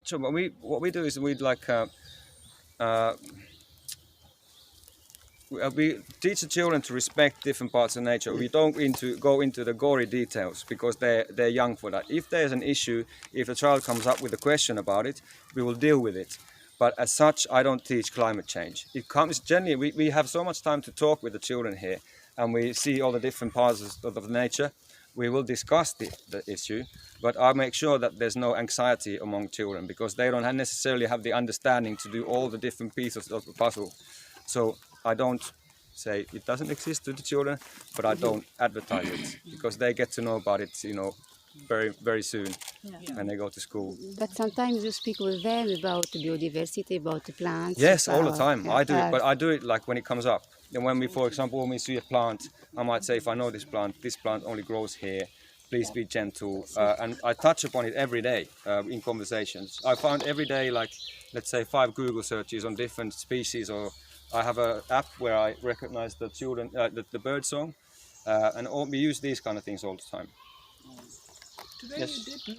So what we do is we teach the children to respect different parts of nature. We don't go into the gory details because they're young for that. If there's an issue, if a child comes up with a question about it, we will deal with it. But as such, I don't teach climate change. It comes generally, we have so much time to talk with the children here, and we see all the different parts of nature. We will discuss the issue, but I make sure that there's no anxiety among children because they don't necessarily have the understanding to do all the different pieces of the puzzle. So I don't say it doesn't exist to the children, but I don't advertise it because they get to know about it, very, very soon when they go to school. But sometimes you speak with them about biodiversity, about the plants. Yes, all the time. I do it, but I do it like when it comes up. And when we, for example, when we see a plant, I might say, if I know this plant only grows here, please be gentle. And I touch upon it every day in conversations. I found every day, like, let's say 5 Google searches on different species, or I have an app where I recognize the children, the bird song, and we use these kind of things all the time. Today Yes. you did